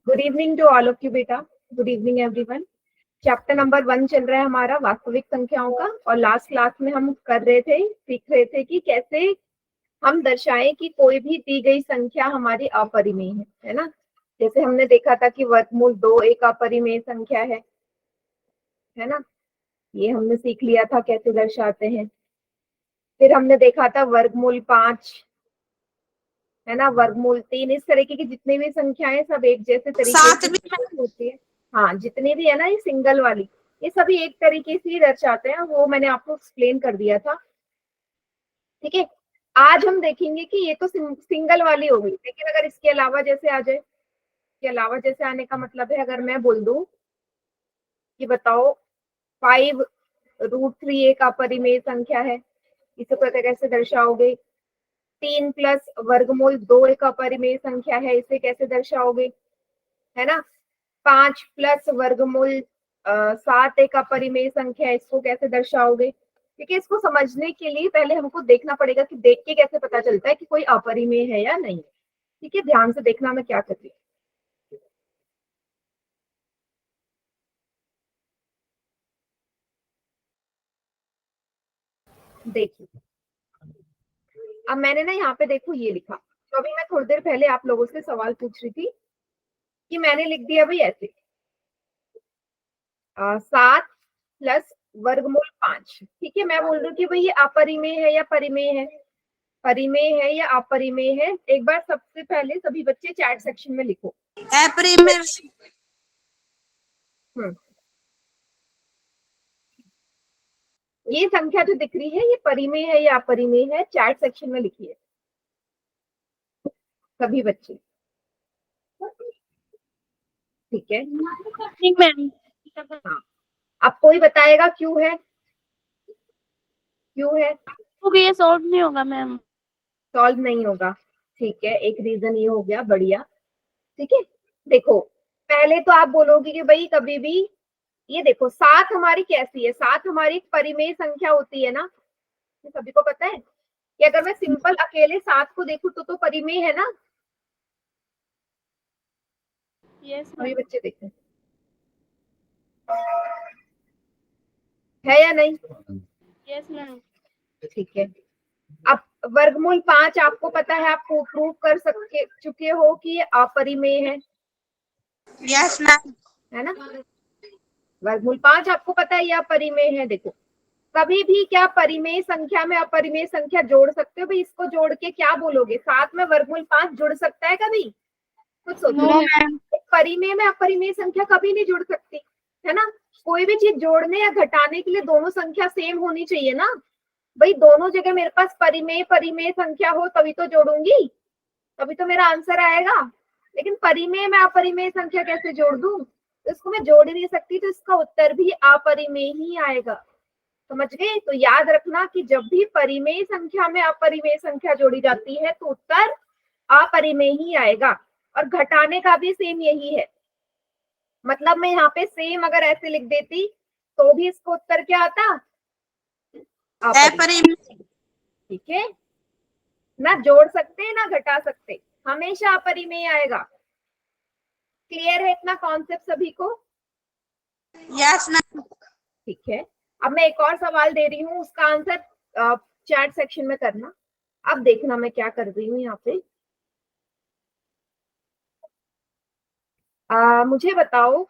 Good evening to all of you बेटा। Good evening everyone. Chapter number 1 चल रहा है हमारा वास्तविक संख्याओं का, और लास्ट क्लास में हम सीख रहे थे कि कैसे हम दर्शाएं कि कोई भी दी गई संख्या हमारी अपरिमेय है ना। जैसे हमने देखा था कि वर्गमूल 2 एक अपरिमेय संख्या है ना। ये हमने सीख लिया था कैसे दर्शाते हैं। फिर हमने देखा था वर्गमूल 5 है ना, वर्गमूल 3, इस तरीके की जितनी भी संख्याएं सब एक जैसे तरीके से होती है। हाँ, जितनी भी है ना ये सिंगल वाली, ये सभी एक तरीके से ही दर्शाते हैं, वो मैंने आपको एक्सप्लेन कर दिया था। ठीक है, आज हम देखेंगे कि ये तो सिंगल वाली हो गई, लेकिन अगर इसके अलावा जैसे आ जाए, इसके अलावा जैसे आने का मतलब है अगर मैं बोल दूं कि बताओ 5√3 एक अपरिमेय संख्या है, इसे पता कैसे दर्शाओगे। 3 प्लस वर्गमूल 2 एक अपरिमेय संख्या है, इसे कैसे दर्शाओगे, है ना। 5 प्लस वर्गमूल 7 एक अपरिमेय संख्या है, इसको कैसे दर्शाओगे। ठीक है, इसको समझने के लिए पहले हमको देखना पड़ेगा कि देख के कैसे पता चलता है कि कोई अपरिमेय है या नहीं। ठीक है, ध्यान से देखना मैं क्या कर रही हूँ। देखिए, अब मैंने ना यहाँ पे देखो ये लिखा, तो अभी मैं थोड़ी देर पहले आप लोगों से सवाल पूछ रही थी कि मैंने लिख दिया भाई ऐसे 7 प्लस वर्गमूल 5। ठीक है, मैं बोल रही हूँ कि भाई ये अपरिमेय है या परिमेय है, परिमेय है या अपरिमेय है। एक बार सबसे पहले सभी बच्चे चैट सेक्शन में लिखो अपरिमेय। ये संख्या जो दिख रही है ये परिमेय है या अपरिमेय है, चैट सेक्शन में लिखिए सभी बच्चे। ठीक है, मैम हाँ, अब कोई बताएगा क्यों है, क्यों है। क्योंकि ये सॉल्व नहीं होगा मैम। सॉल्व नहीं होगा, ठीक है, एक रीजन ये हो गया, बढ़िया। ठीक है, देखो पहले तो आप बोलोगे कि भाई कभी भी ये देखो 7 हमारी कैसी है, 7 हमारी परिमेय संख्या होती है ना, ये सभी को पता है कि अगर मैं सिंपल अकेले 7 को देखूं तो परिमेय है ना। यस अभी मैम। बच्चे देखें है या नहीं। Yes ma'am. ठीक है, अब वर्गमूल 5 आपको पता है, आप प्रूव कर सकते चुके हो कि ये अपरिमेय है। Yes ma'am. है ना, वर्गमूल 5 आपको पता है ये अपरिमेय है। देखो कभी भी क्या परिमेय संख्या में अपरिमेय संख्या जोड़ सकते हो भाई, इसको जोड़ के क्या बोलोगे, 7 में वर्गमूल 5 जुड़ सकता है कभी, कुछ सोचो। परिमेय में अपरिमेय संख्या कभी नहीं जुड़ सकती, है ना। कोई भी चीज जोड़ने या घटाने के लिए दोनों संख्या सेम होनी चाहिए ना भाई, दोनों जगह मेरे पास परिमेय परिमेय संख्या हो तभी तो जोड़ूंगी, तभी तो मेरा आंसर आएगा। लेकिन परिमेय में अपरिमेय संख्या कैसे जोड़ दूं, तो इसको मैं जोड़ ही नहीं सकती, तो इसका उत्तर भी अपरिमेय ही आएगा। समझ गए, तो याद रखना कि जब भी परिमेय संख्या में अपरिमेय संख्या जोड़ी जाती है तो उत्तर अपरिमेय ही आएगा। और घटाने का भी सेम यही है, मतलब मैं यहाँ पे सेम अगर ऐसे लिख देती तो भी इसको उत्तर क्या आता, अपरिमेय। ठीक है, ना जोड़ सकते ना घटा सकते, हमेशा अपरिमेय आएगा। क्लियर है इतना कॉन्सेप्ट सभी को। Yes ma'am. ठीक है, अब मैं एक और सवाल दे रही हूँ, उसका आंसर चैट सेक्शन में करना। अब देखना मैं क्या कर रही हूँ यहाँ पे। मुझे बताओ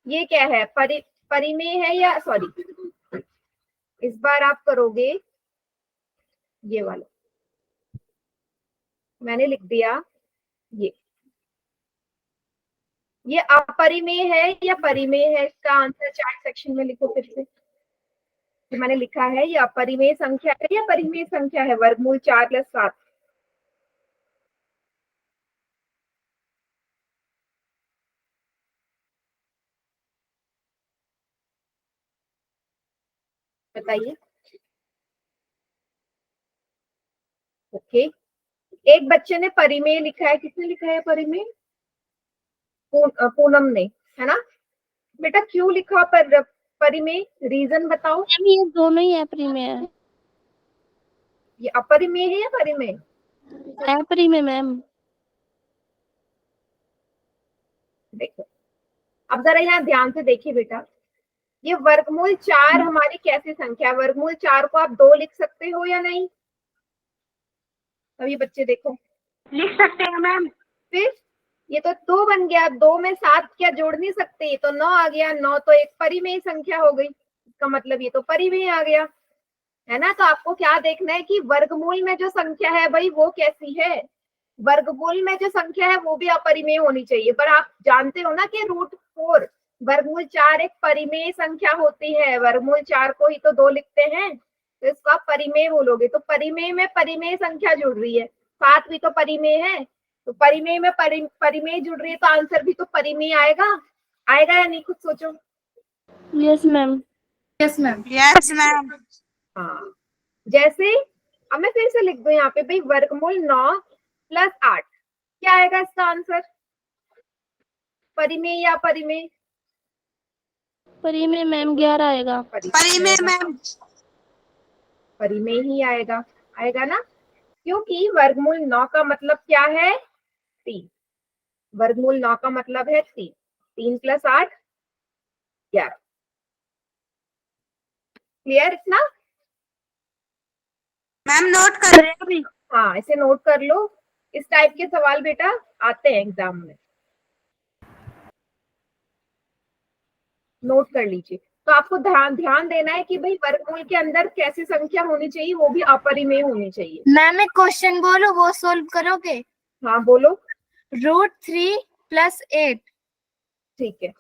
ये क्या है, परिमेय है या सॉरी, इस बार आप करोगे ये वाला, मैंने लिख दिया ये अपरिमेय है या परिमेय है, इसका आंसर चैट सेक्शन में लिखो फिर से। तो मैंने लिखा है ये अपरिमेय संख्या है या परिमेय संख्या है, वर्गमूल 4 + 7। बताइए। ओके, एक बच्चे ने परिमेय लिखा है, किसने लिखा है परिमेय, पूनम ने, है ना। बेटा क्यों लिखा परिमेय, रीजन बताओ। ये दोनों ही अपरिमेय है। ये अपरिमेय है या परिमेय, अपरिमेय मैम। अब जरा यहाँ ध्यान से देखिए बेटा, ये वर्गमूल 4 हमारी कैसी संख्या है? वर्गमूल 4 को आप 2 लिख सकते हो या नहीं? अभी बच्चे देखो, लिख सकते हैं मैम। फिर ये तो 2 बन गया, 2 में 7 क्या जोड़ नहीं सकते? ये तो 9 आ गया, 9 तो एक परिमेय संख्या हो गई, इसका मतलब ये तो परिमेय आ गया, है ना? तो आपको क्या देखना है कि वर्गमूल में जो संख्या है भाई वो कैसी है? वर्गमूल में जो संख्या है वो भी अपरिमेय होनी चाहिए। पर आप जानते हो ना कि √4 वर्गमूल 4 एक परिमेय संख्या होती है, वर्गमूल 4 को ही तो 2 लिखते हैं, तो इसको आप परिमेय बोलोगे। तो परिमेय में परिमेय संख्या जुड़ रही है, 7 भी तो परिमेय है, तो परिमेय में परिमेय जुड़ रही है, तो आंसर भी तो परिमेय आएगा। आएगा या नहीं, खुद सोचो। Yes ma'am. Yes ma'am. Yes ma'am. हाँ, जैसे अब मैं फिर से लिख दूं यहाँ पे भाई, वर्गमूल 9 + 8, क्या आएगा इसका आंसर? परिमेय या अपरिमेय? परिमेय मैम 11 आएगा। परिमेय मैम, परिमेय ही आएगा, आएगा ना? क्योंकि वर्गमूल 9 का मतलब क्या है? 3। वर्गमूल 9 का मतलब है 3, 3 + 8 11। क्लियर इतना? मैम नोट कर रहे हैं अभी। हाँ, इसे नोट कर लो। इस टाइप के सवाल बेटा आते हैं एग्जाम में, नोट कर लीजिए। तो आपको ध्यान देना है कि भाई वर्गमूल के अंदर कैसी संख्या होनी चाहिए, वो भी अपरिमेय होनी चाहिए। मैम एक क्वेश्चन बोलो, वो सोल्व करोगे? हाँ बोलो। √3 + 8। ठीक है,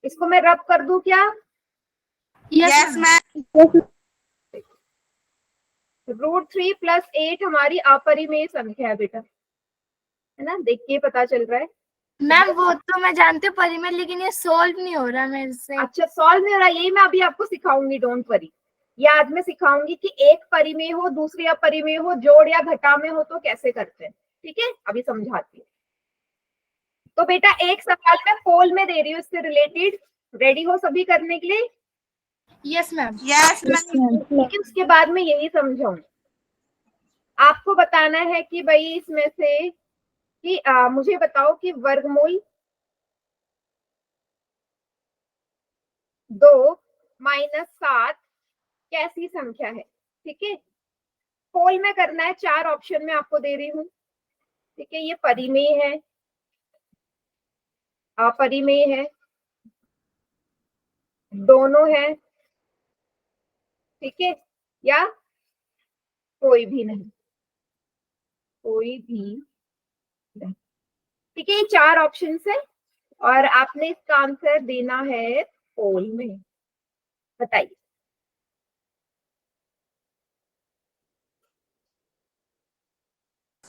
इसको मैं रब कर दूं क्या? Yes ma'am. √3 + 8 हमारी अपरिमेय संख्या है बेटा, है ना? देख के पता चल रहा है। मैम वो तो मैं जानती हूँ परिमेय, लेकिन ये सोल्व नहीं हो रहा मेरे से। अच्छा, सॉल्व नहीं हो रहा, यही मैं अभी आपको सिखाऊंगी, डोंट वरी। ये आज मैं सिखाऊंगी कि एक परिमेय हो दूसरी अपरिमेय हो, जोड़ या घटा में हो तो कैसे करते हैं। ठीक है, अभी समझाती हूँ। तो बेटा एक सवाल मैं पोल में दे रही हूँ इससे रिलेटेड, रेडी हो सभी करने के लिए? Yes ma'am. Yes ma'am. लेकिन उसके बाद में यही समझाऊंगी, आपको बताना है कि भाई इसमें से कि मुझे बताओ कि वर्गमूल 2 - 7 कैसी संख्या है? ठीक है, पोल में करना है, 4 ऑप्शन में आपको दे रही हूँ। ठीक है, ये परिमेय है, अपरिमेय है, दोनों है, ठीक है, या कोई भी नहीं, कोई भी नहीं। ठीक है, ये 4 ऑप्शन है और आपने इसका आंसर देना है पोल में। बताइए।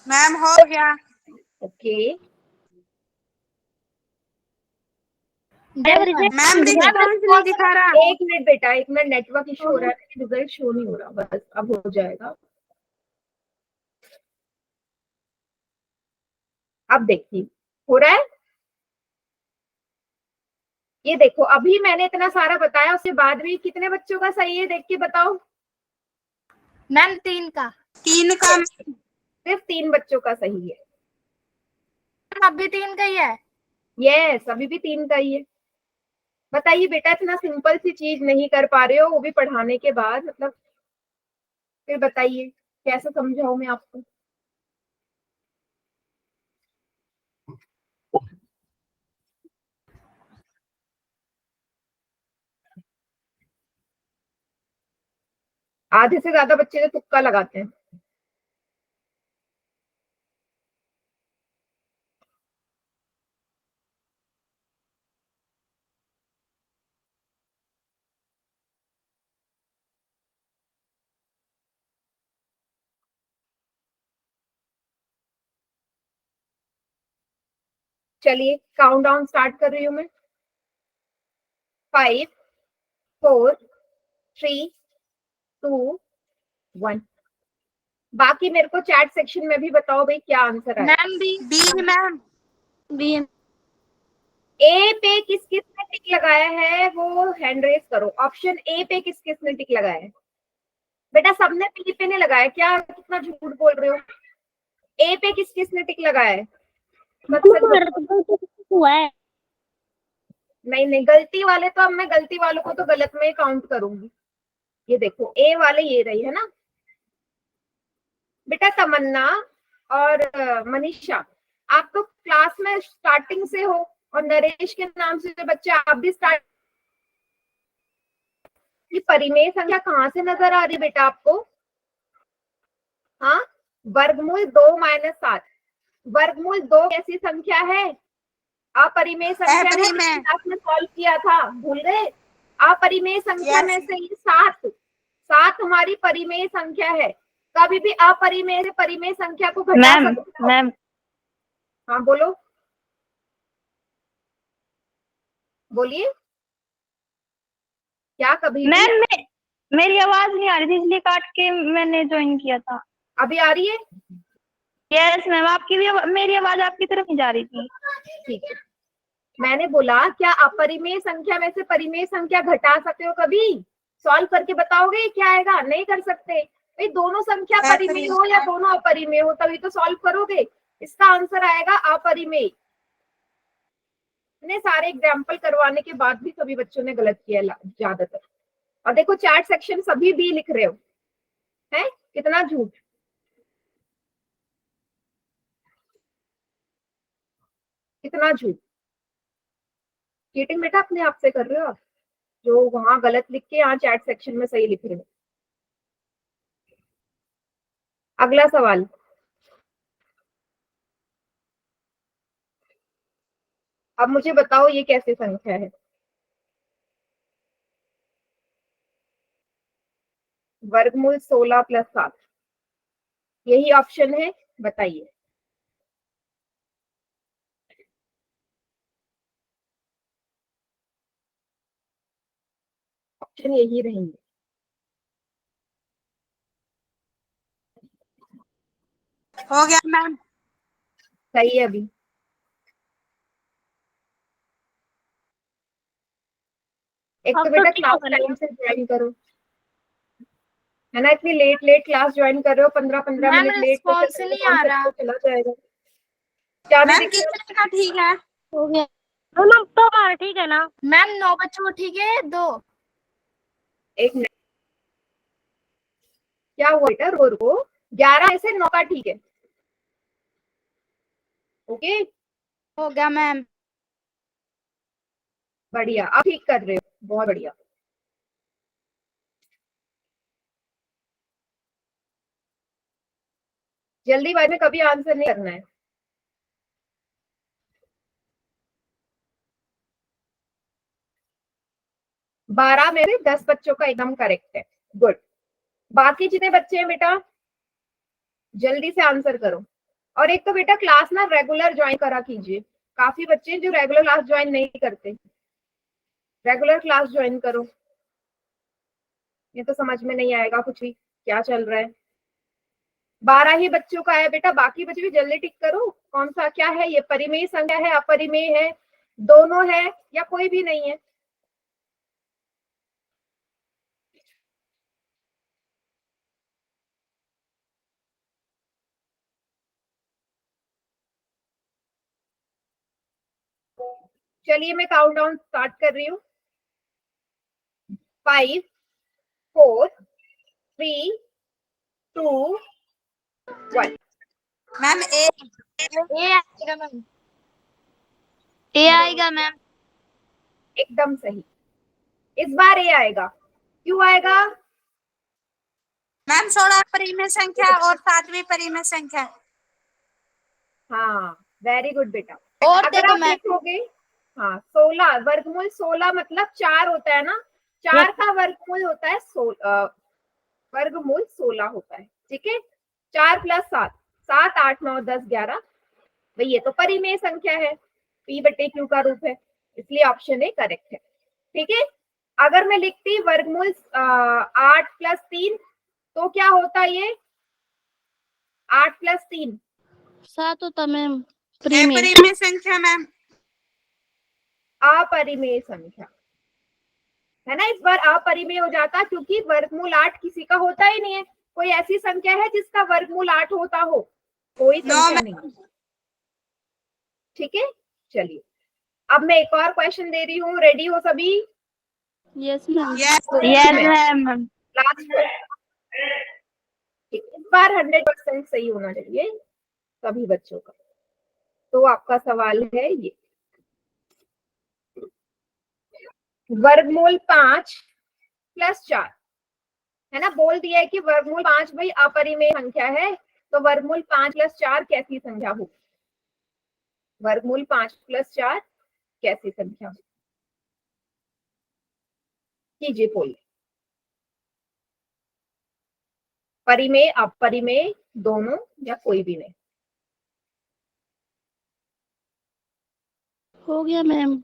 मैम हो गया। ओके, मैम रिस्पॉन्स नहीं दिखा रहा। 1 मिनट बेटा, 1 मिनट, नेटवर्क इशू हो रहा है, रिजल्ट शो नहीं हो रहा, बस अब हो जाएगा। अब देखिए, हो रहा है? ये देखो, अभी मैंने इतना सारा बताया, उसके बाद भी कितने बच्चों का सही है देख के बताओ। मैम 3 का। 3 का। सिर्फ 3 बच्चों का सही है। अभी 3 का ही है। यस, अभी भी 3 का ही है। बताइए बेटा, इतना सिंपल सी चीज नहीं कर पा रहे हो, वो भी पढ़ाने के बाद, मतलब फिर बताइए कैसे समझाऊं मैं आपको? आधे से ज्यादा बच्चे तो तुक्का लगाते हैं। चलिए काउंटडाउन स्टार्ट कर रही हूँ मैं। 5 4 3 2 1। बाकी मेरे को चैट सेक्शन में भी बताओ भाई क्या आंसर आया। Ma'am B ma'am. B. A पे किस किस ने टिक लगाया है वो हैंड रेस करो। ऑप्शन ए पे किस किस ने टिक लगाया है? बेटा सबने बी पे नहीं लगाया क्या? कितना झूठ बोल रहे हो। ए पे किस किस ने टिक लगाया है? सच सच बताओ। हुआ है। नहीं नहीं, गलती वाले तो अब मैं गलती वालों को तो गलत में काउंट करूंगी। ये देखो ए वाले ये रही है ना बेटा। तमन्ना और मनीषा, आप तो क्लास में स्टार्टिंग से हो, और नरेश के नाम से जो बच्चे, आप भी स्टार्ट। ये परिमेय संख्या कहाँ से नजर आ रही बेटा आपको? हाँ, वर्गमूल 2 - 7। वर्गमूल 2 कैसी संख्या है? अपरिमेय संख्या है। अपरिमेय। क्लास में सॉल्व किया था, भूल गए? अपरिमेय संख्या Yes. में से ही 7 7 हमारी परिमेय संख्या है। कभी भी अपरिमेय से परिमेय संख्या को घटा मैम सकते हो। मैम हाँ बोलो, बोलिए। क्या कभी भी? मैम मेरी आवाज नहीं आ रही थी इसलिए काट के मैंने ज्वाइन किया था। अभी आ रही है? यस मैम, आपकी भी मेरी आवाज आपकी तरफ नहीं जा रही थी। ठीक है। मैंने बोला क्या अपरिमेय संख्या में से परिमेय संख्या घटा सकते हो? कभी सॉल्व करके बताओगे क्या आएगा? नहीं कर सकते भाई। दोनों संख्या परिमेय हो या दोनों अपरिमेय हो तभी तो सॉल्व करोगे। इसका आंसर आएगा अपरिमेय। इतने सारे एग्जाम्पल करवाने के बाद भी सभी बच्चों ने गलत किया ज्यादातर। और देखो चैट सेक्शन सभी भी लिख रहे हो, है कितना झूठ। कितना झूठ। चीटिंग बेटा अपने आप से कर रहे हो आप, जो वहां गलत लिख के यहाँ चैट सेक्शन में सही लिख रहे हो। अगला सवाल। अब मुझे बताओ ये कैसी संख्या है? वर्गमूल 16 + 7, यही ऑप्शन है, बताइए। ऑप्शन यही रहेंगे। हो गया मैम। सही है। अभी एक तो अब बेटा ठीक क्लास होगा ना? टाइम से ज्वाइन करो, है ना? इतनी लेट लेट क्लास ज्वाइन कर रहे हो, 15-15 मैम मिनट लेट, तो रिस्पॉन्स फिर नहीं आ कॉन्सेप्ट रहा। तो चला जाएगा। क्या नहीं मैम दिख रहा? कितने का ठीक है? हो गया मैम, तो हमारा ठीक है ना? मैम 9 बच्चों को ठीक है 2। एक मिनट, क्या हुआ बेटा? रो रो। 11 में से 9 का ठीक है। ओके, हो गया मैम। बढ़िया, आप ठीक कर रहे हो, बहुत बढ़िया। जल्दीबाजी में कभी आंसर नहीं करना है। बारह में से 10 बच्चों का एकदम करेक्ट है। गुड। बाकी जितने बच्चे हैं बेटा जल्दी से आंसर करो। और एक तो बेटा क्लास ना रेगुलर ज्वाइन करा कीजिए। काफी बच्चे हैं जो रेगुलर क्लास ज्वाइन नहीं करते। रेगुलर क्लास ज्वाइन करो। ये तो समझ में नहीं आएगा कुछ भी क्या चल रहा है। 12 ही बच्चों का है बेटा, बाकी बच्चे भी जल्दी टिक करो। कौन सा क्या है ये? परिमेय संख्या है, अपरिमेय है, दोनों है, या कोई भी नहीं है? चलिए मैं काउंटडाउन स्टार्ट कर रही हूँ। 5 4 3 2 1। मैम ए आएगा मैम। ए आएगा मैम। एकदम सही। इस बार ये आएगा। क्यों आएगा? मैम 16 परिमेय संख्या और 7वीं परिमेय संख्या। हाँ, वेरी गुड बेटा। और अगर देखो आप मैम, देखोगे, हाँ 16 वर्गमूल 16 मतलब 4 होता है ना। 4 का वर्गमूल होता है 16, वर्गमूल 16 होता है। ठीक है, 4 + 7, 7 8 9 10 11। भाई ये तो परिमेय संख्या है, P/Q का रूप है, इसलिए ऑप्शन ए करेक्ट है। ठीक है। अगर मैं लिखती वर्गमूल 8 + 3 तो क्या होता ये? 8 + 3 7 होता मैम। परिमेय संख्या मैम। अपरिमेय संख्या है ना। इस बार अपरिमेय हो जाता क्योंकि वर्गमूल 8 किसी का होता ही नहीं है। कोई ऐसी संख्या है जिसका वर्गमूल 8 होता हो? कोई नो संख्या नहीं। ठीक है, चलिए अब मैं एक और क्वेश्चन दे रही हूँ, रेडी हो सभी? Yes ma'am. Yes yes ma'am. Last इस बार 100% सही होना चाहिए सभी बच्चों का। तो आपका सवाल है ये, वर्गमूल 5 + 4 है ना, बोल दिया है कि वर्गमूल 5 भाई अपरिमेय संख्या है, तो वर्गमूल 5 + 4 कैसी संख्या होगी? वर्गमूल 5 + 4 कैसी संख्या होगी? कीजिए बोलिए। परिमेय अपरिमेय दोनों या कोई भी नहीं? हो गया मैम।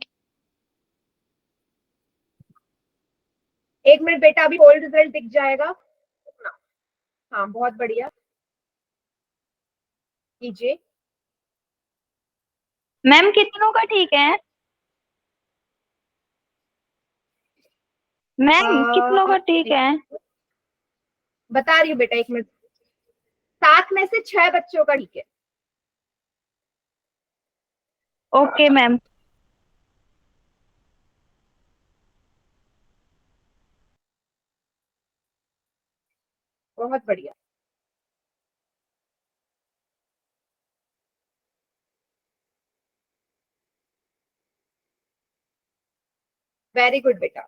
1 मिनट बेटा, अभी होल्ड रिजल्ट दिख जाएगा। हाँ बहुत बढ़िया, कीजिए। मैम कितनों का ठीक है? मैम कितनों का ठीक है? बता रही हूँ बेटा, 1 मिनट। 7 में से 6 बच्चों का ठीक है। Okay ma'am. बहुत बढ़िया, वेरी गुड बेटा।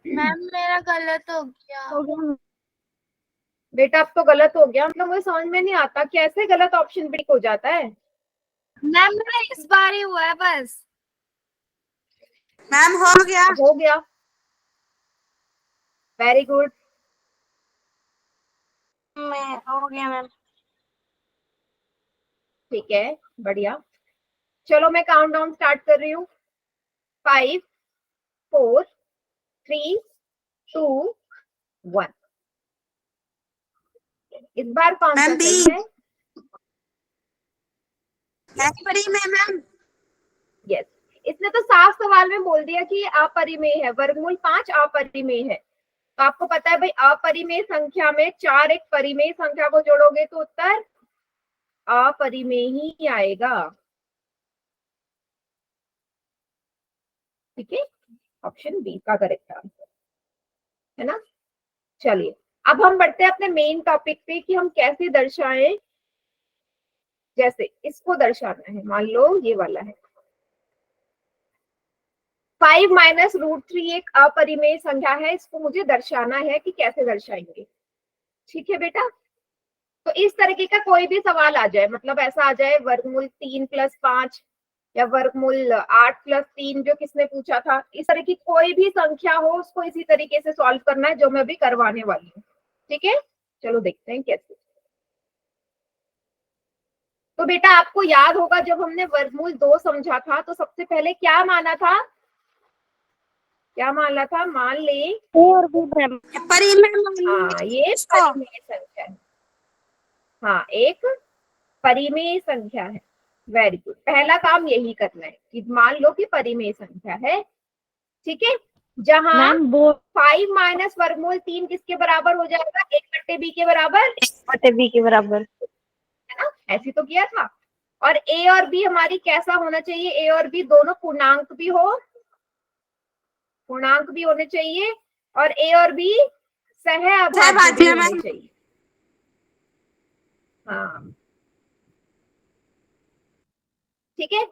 मैम मेरा गलत हो गया। बेटा अब तो गलत हो गया, मतलब मुझे समझ में नहीं आता कैसे गलत ऑप्शन पिक हो जाता है। मैम मेरा इस बार ही हुआ है बस। मैम हो गया। अब हो गया, वेरी गुड। मैं हो गया मैम। ठीक है, बढ़िया। चलो मैं काउंटडाउन स्टार्ट कर रही हूँ। 5 4 3 2 1। इस बार कौन सा मैम बी। सही है? अपरिमेय मैम। यस, इसने तो साफ सवाल में बोल दिया कि ये अपरिमेय है, वर्गमूल 5 अपरिमेय है। तो आपको पता है भाई, अपरिमेय संख्या में 4 एक परिमेय संख्या को जोड़ोगे तो उत्तर अपरिमेय ही आएगा। ठीक है, ऑप्शन बी का करेक्ट आंसर है ना। चलिए अब हम बढ़ते हैं अपने मेन टॉपिक पे कि हम कैसे दर्शाएं। जैसे इसको दर्शाना है, मान लो ये वाला है 5 - √3 एक अपरिमेय संख्या है, इसको मुझे दर्शाना है कि कैसे दर्शाएंगे। ठीक है बेटा, तो इस तरीके का कोई भी सवाल आ जाए, मतलब ऐसा आ जाए वर्गमूल 3 + 5 या वर्गमूल 8 + 3 जो किसने पूछा था, इस तरह की कोई भी संख्या हो उसको इसी तरीके से सॉल्व करना है जो मैं अभी करवाने वाली हूँ। ठीक है, चलो देखते हैं कैसे। तो बेटा आपको याद होगा जब हमने वर्गमूल 2 समझा था तो सबसे पहले क्या माना था? क्या माना था? मान ले और भी मैम। परिमेय हाँ ये परिमेय संख्या है। हाँ एक परिमेय संख्या है। वेरी गुड, पहला काम यही करना है कि मान लो कि परिमेय संख्या है। ठीक है, जहां मैम वो 5 - वर्गमूल 3 किसके बराबर हो जाएगा? 1/b के बराबर, बटे बी के बराबर। है ना, ऐसे तो किया था। और a और b हमारी कैसा होना चाहिए? a और b दोनों पूर्णांक भी हो, पूर्णांक भी होने चाहिए, और a और b सहअभाज्य भी होने चाहिए। हाँ ठीक है,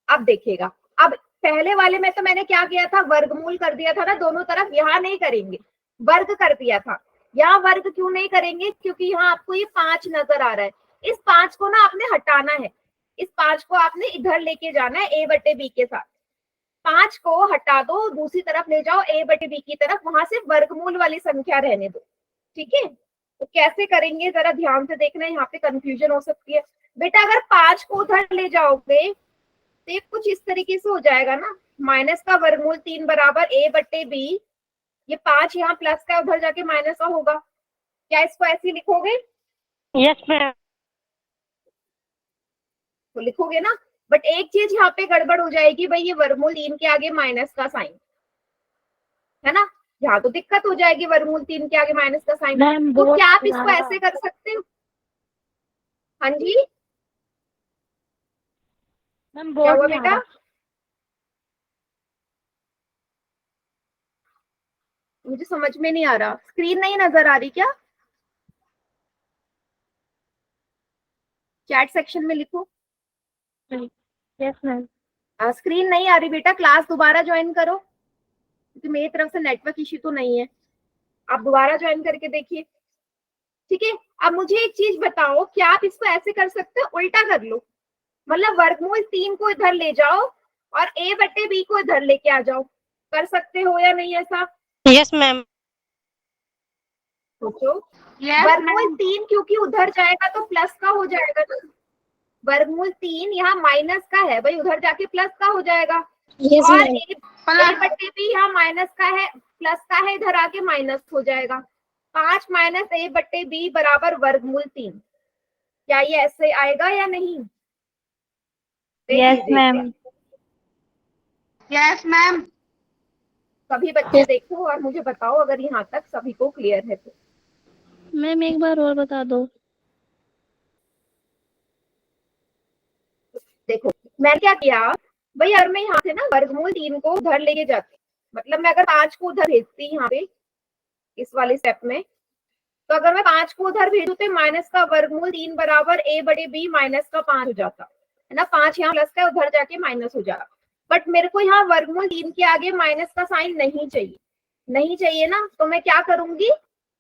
अब देखिएगा। अब पहले वाले में तो मैंने क्या किया था, वर्गमूल कर दिया था ना दोनों तरफ, यहाँ नहीं करेंगे, वर्ग कर दिया था। यहाँ वर्ग क्यों नहीं करेंगे? क्योंकि यहाँ आपको ये 5 नजर आ रहा है, इस 5 को ना आपने हटाना है, इस 5 को आपने इधर लेके जाना है a/b के साथ। 5 को हटा दो, दूसरी तरफ ले जाओ a/b की तरफ, वहां से वर्गमूल वाली संख्या रहने दो। ठीक है, तो कैसे करेंगे जरा ध्यान से देखना, यहाँ पे कंफ्यूजन हो सकती है। बेटा अगर 5 को उधर ले जाओगे तो ये कुछ इस तरीके से हो जाएगा ना, माइनस का वर्गमूल 3 बराबर a/b, ये 5 यहाँ प्लस का उधर जाके माइनस का होगा। क्या इसको ऐसे लिखोगे? Yes ma'am. तो लिखोगे ना, बट एक चीज यहाँ पे गड़बड़ हो जाएगी भाई, ये वर्गमूल 3 के आगे माइनस का साइन है ना, यहाँ तो दिक्कत हो जाएगी, वर्गमूल 3 के आगे माइनस का साइन। मैम तो क्या आप इसको ऐसे कर सकते हो? हाँ जी मैम क्या हुआ बोर्ड नहीं आ बेटा? रहा। मुझे समझ में नहीं आ रहा, स्क्रीन नहीं नजर आ रही क्या? चैट सेक्शन में लिखो। Yes ma'am. स्क्रीन नहीं आ रही बेटा, क्लास दोबारा ज्वाइन करो, क्योंकि मेरी तरफ से नेटवर्क इश्यू तो नहीं है। आप दोबारा ज्वाइन करके देखिए, ठीक है। अब मुझे एक चीज बताओ, क्या आप इसको ऐसे कर सकते हो, उल्टा कर लो, मतलब वर्गमूल 3 को इधर ले जाओ और a बटे b को इधर लेके आ जाओ, कर सकते हो या नहीं ऐसा? Yes ma'am. सोचो। वर्गमूल 3 क्योंकि उधर जाएगा तो प्लस का हो जाएगा ना, वर्गमूल 3 यहाँ माइनस का है भाई, उधर जाके प्लस का हो जाएगा। यस और मैम। a बटे b यहाँ माइनस का है, प्लस का है, इधर आके माइनस हो जाएगा। 5 माइनस a बटे b बराबर वर्गमूल 3। क्या ये ऐसे आएगा या नहीं? देख यस लीजिए मैम। एक बार। Yes ma'am. सभी बच्चे देखो और मुझे बताओ अगर यहाँ तक सभी को क्लियर है तो। मैम एक बार और बता दो। देखो मैंने क्या किया भाई, अगर मैं यहाँ से ना वर्गमूल 3 को उधर लेके जाती, मतलब मैं अगर 5 को उधर भेजती यहाँ पे इस वाले स्टेप में, तो अगर मैं 5 को उधर भेजू तो माइनस का वर्गमूल 3 बराबर a बटे b माइनस का 5 हो जाता है ना। 5 यहाँ प्लस का उधर जाके माइनस हो जाएगा, बट मेरे को यहाँ वर्गमूल 3 के आगे माइनस का साइन नहीं चाहिए, नहीं चाहिए ना, तो मैं क्या करूंगी,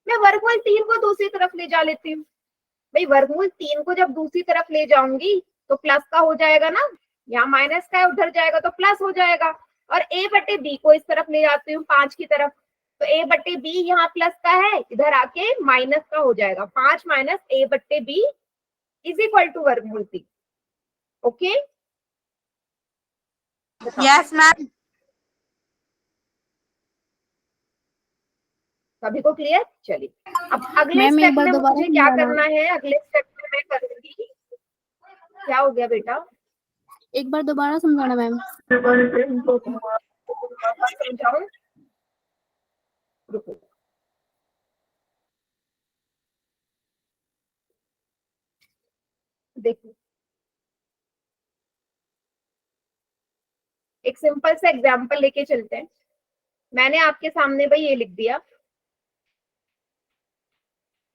मैं वर्गमूल 3 को दूसरी तरफ ले जा लेती हूँ। भाई वर्गमूल 3 को जब दूसरी तरफ ले जाऊंगी तो प्लस का हो जाएगा ना, यहाँ माइनस का है उधर जाएगा तो प्लस हो जाएगा। और a बटे b को इस तरफ ले जाती हूँ 5 की तरफ, तो a बटे b यहाँ प्लस का है, इधर आके माइनस का हो जाएगा। 5 माइनस a बटे b इज इक्वल टू वर्गमूल 3। Okay, yes ma'am. सभी को क्लियर? चलिए अब अगले मैम, एक स्टेप बार में दोबारा मुझे क्या समझाना। करना है, अगले स्टेप में मैं करूंगी। क्या हो गया बेटा? एक बार दोबारा समझाना मैम। समझाऊं? रुको, देखो एक सिंपल सा एग्जांपल लेके चलते हैं। मैंने आपके सामने भाई ये लिख दिया,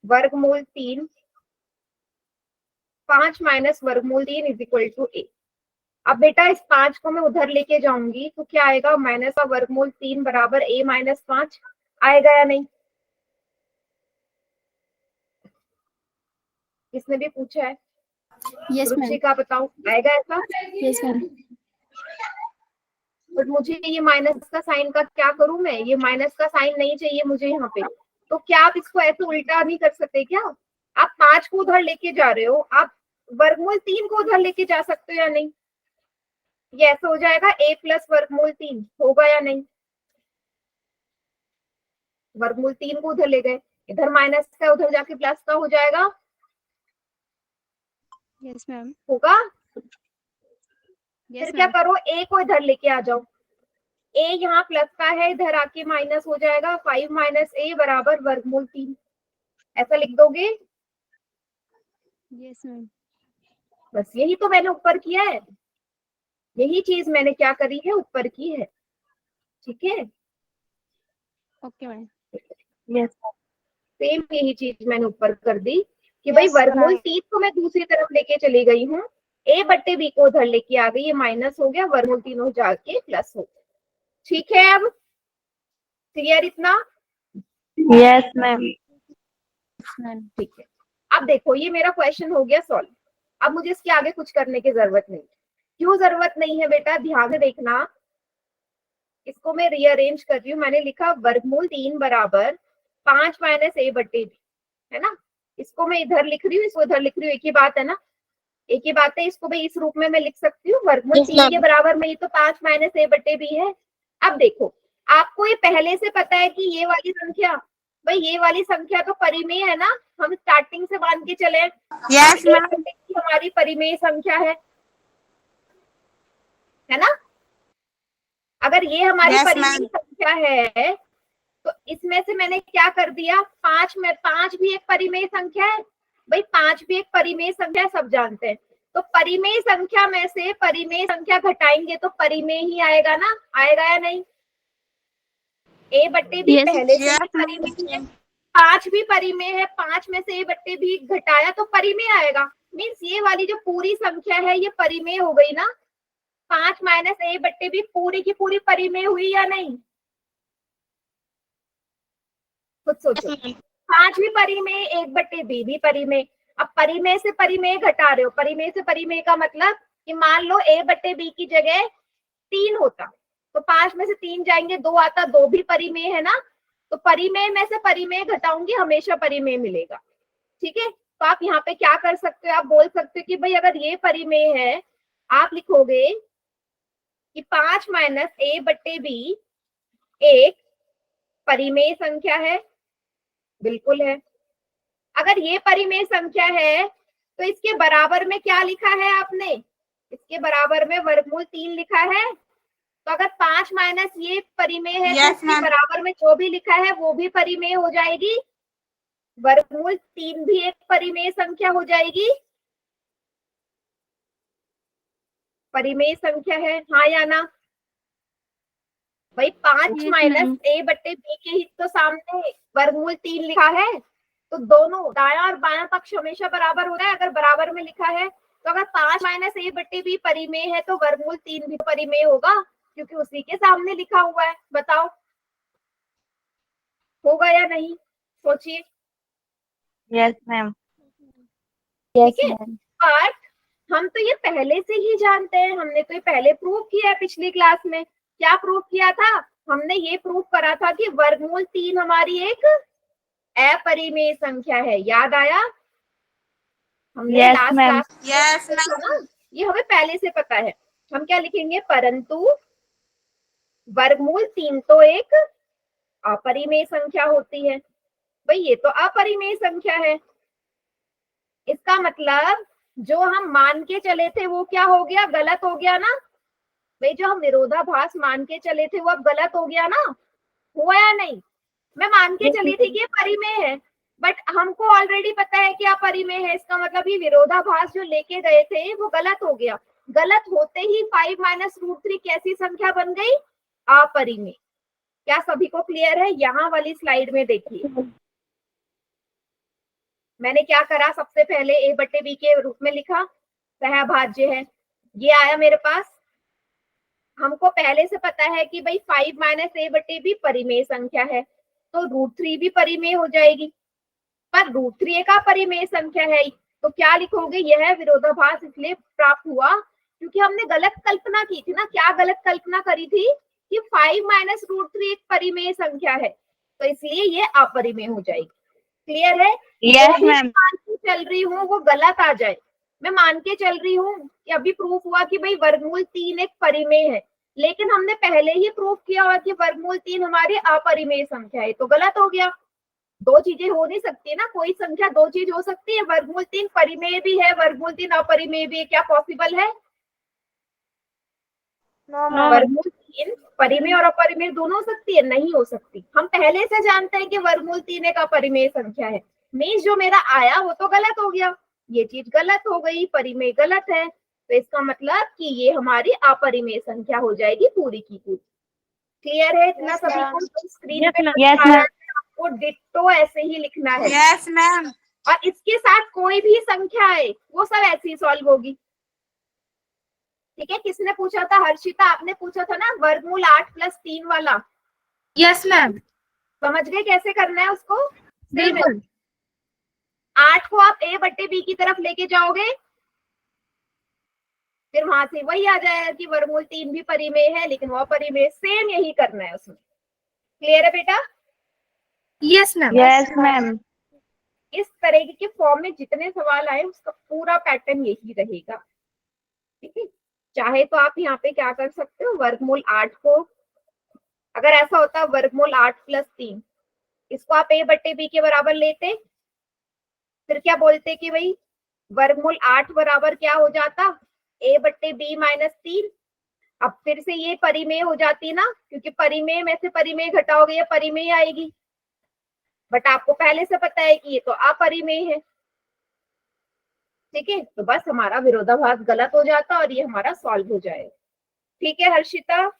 वर्गमूल 3 5 माइनस वर्गमूल 3 इज इक्वल टू a। अब बेटा इस 5 को मैं उधर लेके जाऊंगी तो क्या आएगा, माइनस का वर्गमूल 3 बराबर a माइनस 5 आएगा या नहीं? किसने भी पूछा है? Yes ma'am. रुचिका बताओ, आएगा ऐसा? Yes ma'am. बट मुझे ये माइनस का साइन का क्या करूं मैं, ये माइनस का साइन नहीं चाहिए मुझे यहाँ पे, तो क्या आप इसको ऐसे उल्टा नहीं कर सकते क्या? आप 5 को उधर लेके जा रहे हो, आप वर्गमूल 3 को उधर लेके जा सकते हो या नहीं? ये ऐसे हो जाएगा a प्लस वर्गमूल 3 होगा या नहीं? वर्गमूल 3 को उधर ले गए, इधर माइनस का उधर जाके प्लस का हो जाएगा, यस मैम। होगा? फिर क्या करो, a को इधर लेके आ जाओ, a यहाँ प्लस का है, इधर आके माइनस हो जाएगा। 5 माइनस a बराबर वर्गमूल 3, ऐसा लिख दोगे? Yes ma'am. बस यही तो मैंने ऊपर किया है, यही चीज मैंने क्या करी है, ऊपर की है। ठीक है, ओके मैम। यस, सेम यही चीज मैंने ऊपर कर दी कि भाई Yes, वर्गमूल ma'am. 3 को मैं दूसरी तरफ लेके चली गई हूँ, a बट्टे b को उधर लेके आ गई, ये माइनस हो गया, वर्गमूल 3 हो जाके प्लस हो गया। ठीक है, अब क्लियर इतना? Yes ma'am. ठीक है, अब देखो ये मेरा क्वेश्चन हो गया सॉल्व। अब मुझे इसके आगे कुछ करने की जरूरत नहीं। क्यों जरूरत नहीं है बेटा, ध्यान से देखना, इसको मैं रीअरेंज कर रही हूँ। मैंने लिखा वर्गमूल 3 बराबर 5 माइनस a बट्टे b, है ना, इसको मैं इधर लिख रही हूँ, इसको इधर लिख रही हूँ, एक ही बात है ना, एक ही बात है। इसको भाई इस रूप में मैं लिख सकती हूँ, वर्गमूल Yes, 3 ma'am. के बराबर में, ये तो 5 माइनस a बट्टे b है। अब देखो, आपको ये पहले से पता है कि ये वाली संख्या, भाई ये वाली संख्या तो परिमेय है ना, हम स्टार्टिंग से मान के चले, यस मैम। हमारी परिमेय संख्या है ना। अगर ये हमारी Yes, परिमेय ma'am. संख्या है तो इसमें से मैंने क्या कर दिया, 5 में 5 भी एक परिमेय संख्या है, भाई 5 भी एक परिमेय संख्या है, सब जानते हैं। तो परिमेय संख्या में से परिमेय संख्या घटाएंगे तो परिमेय ही आएगा ना, आएगा या नहीं? a बट्टे b Yes, पहले से yes, ही परिमेय है, 5 भी परिमेय है, 5 में से a बट्टे b घटाया तो परिमेय आएगा। मीन्स ये वाली जो पूरी संख्या है ये परिमेय हो गई ना, 5 माइनस a बट्टे b पूरी की पूरी परिमेय हुई या नहीं? खुद सोचो, 5 भी परिमेय, 1 बट्टे b भी परिमेय। अब परिमेय से परिमेय घटा रहे हो, परिमेय से परिमेय का मतलब कि मान लो a बट्टे b की जगह 3 होता तो 5 में से 3 जाएंगे, 2 आता, 2 भी परिमेय है ना, तो परिमेय में से परिमेय घटाऊंगी, हमेशा परिमेय मिलेगा। ठीक है, तो आप यहाँ पे क्या कर सकते हो, आप बोल सकते हो कि भाई अगर ये परिमेय है, आप लिखोगे कि 5 माइनस a बट्टे b एक परिमेय संख्या है, बिल्कुल है। अगर ये परिमेय संख्या है तो इसके बराबर में क्या लिखा है आपने, इसके बराबर में वर्गमूल 3 लिखा है। तो अगर 5 माइनस ये परिमेय है तो इसके बराबर में जो भी लिखा है वो भी परिमेय हो जाएगी, वर्गमूल 3 भी एक परिमेय संख्या हो जाएगी, परिमेय संख्या है, हाँ या ना? भाई 5 माइनस a बट्टे b के ही तो सामने वर्गमूल 3 लिखा है, तो दोनों दायां और बायां पक्ष हमेशा बराबर हो रहा है। अगर बराबर में लिखा है तो अगर 5 माइनस a बट्टे b परिमेय है तो वर्गमूल 3 भी परिमेय होगा, क्योंकि उसी के सामने लिखा हुआ है। बताओ होगा या नहीं, सोचिए। Yes ma'am. ठीक है, बट हम तो ये पहले से ही जानते हैं, हमने तो ये पहले प्रूव किया है पिछली क्लास में। क्या प्रूव किया था? हमने ये प्रूव करा था कि वर्गमूल 3 हमारी एक अपरिमेय संख्या है, याद आया? हमने Yes, लास्ट ma'am. क्लास में ना, ये हमें पहले से पता है। हम क्या लिखेंगे, परंतु वर्गमूल 3 तो एक अपरिमेय संख्या होती है। भाई ये तो अपरिमेय संख्या है, इसका मतलब जो हम मान के चले थे वो क्या हो गया, गलत हो गया ना। भाई जो हम विरोधाभास मान के चले थे वो अब गलत हो गया ना, हुआ या नहीं? मैं मान के चली थी कि ये परिमेय है, बट हमको ऑलरेडी पता है कि अपरिमेय है, इसका मतलब ये विरोधाभास जो लेके गए थे वो गलत हो गया। गलत होते ही 5 माइनस रूट 3 कैसी संख्या बन गई, अपरिमेय। क्या सभी को क्लियर है? यहाँ वाली स्लाइड में देखिए मैंने क्या करा, सबसे पहले a बट्टे b के रूप में लिखा, सहभाज्य है, ये आया मेरे पास। हमको पहले से पता है कि भाई 5 माइनस a बट्टे b परिमेय संख्या है, तो रूट 3 भी परिमेय हो जाएगी। पर रूट 3 एक अपरिमेय संख्या है, तो क्या लिखोगे, यह विरोधाभास इसलिए प्राप्त हुआ क्योंकि हमने गलत कल्पना की थी ना। क्या गलत कल्पना करी थी कि 5 माइनस रूट 3 एक परिमेय संख्या है, तो इसलिए ये अपरिमेय हो जाएगी। क्लियर है? Yes, जो भी ma'am. मान के चल रही हूँ वो गलत आ जाए, मैं मान के चल रही हूँ कि अभी प्रूफ हुआ कि भाई वर्गमूल 3 एक परिमेय है, लेकिन हमने पहले ही प्रूफ किया हुआ कि वर्गमूल 3 हमारी अपरिमेय संख्या है, तो गलत हो गया। दो चीजें हो नहीं सकती ना, कोई संख्या दो चीज हो सकती है, वर्गमूल 3 परिमेय भी है, वर्गमूल 3 अपरिमेय भी है, क्या पॉसिबल है? वर्गमूल 3 परिमेय और अपरिमेय दोनों हो सकती है? नहीं हो सकती। हम पहले से जानते हैं कि वर्गमूल 3 एक अपरिमेय संख्या है, मीन्स जो मेरा आया वो तो गलत हो गया, ये चीज गलत हो गई, परिमेय गलत है, तो इसका मतलब कि ये हमारी अपरिमेय संख्या हो जाएगी पूरी की पूरी। क्लियर है इतना सभी को? स्क्रीन पे Yes, ma'am. आपको डिट्टो ऐसे ही लिखना है। Yes ma'am. और इसके साथ कोई भी संख्या है वो सब ऐसे ही सॉल्व होगी। ठीक है, किसने पूछा था? हर्षिता, आपने पूछा था ना वर्गमूल 8 प्लस 3 वाला। Yes ma'am. समझ गए कैसे करना है उसको? बिल्कुल। 8 को आप a बट्टे b की तरफ लेके जाओगे, फिर वहां से वही आ जाएगा कि वर्गमूल 3 भी परिमेय है, लेकिन वो परिमेय, सेम यही करना है उसमें। क्लियर है बेटा? Yes ma'am. Yes, ma'am. इस तरह के फॉर्म में जितने सवाल आए उसका पूरा पैटर्न यही रहेगा। ठीक है, चाहे तो आप यहाँ पे क्या कर सकते हो, वर्गमूल 8 को, अगर ऐसा होता वर्गमूल 8 प्लस 3, इसको आप a बट्टे b के बराबर लेते, फिर क्या बोलते कि भाई वर्गमूल 8 बराबर क्या हो जाता, a बट्टे b माइनस 3। अब फिर से ये परिमेय हो जाती ना, क्योंकि परिमेय में से परिमेय घटाओगे ये परिमेय आएगी, बट आपको पहले से पता है कि ये तो अपरिमेय है। ठीक है, तो बस हमारा विरोधाभास गलत हो जाता और ये हमारा सॉल्व हो जाएगा। ठीक है हर्षिता?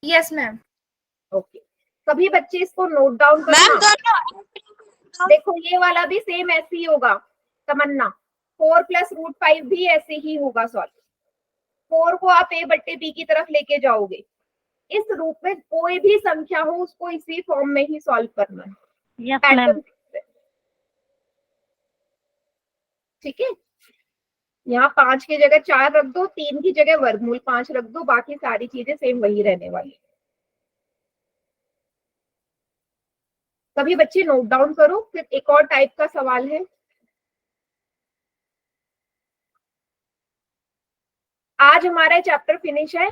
Yes ma'am. ओके, सभी बच्चे इसको नोट डाउन करना। देखो ये वाला भी सेम ऐसे ही होगा तमन्ना, 4 + √5 भी ऐसे ही होगा सॉल्व। 4 को आप a बट्टे b की तरफ लेके जाओगे, इस रूप में कोई भी संख्या हो उसको इसी फॉर्म में ही सॉल्व करना है। Yes pattern ma'am. ठीक है, यहाँ 5 की जगह 4 रख दो, 3 की जगह वर्गमूल 5 रख दो, बाकी सारी चीजें सेम वही रहने वाली। सभी बच्चे नोट डाउन करो। फिर एक और टाइप का सवाल है, आज हमारा चैप्टर फिनिश है,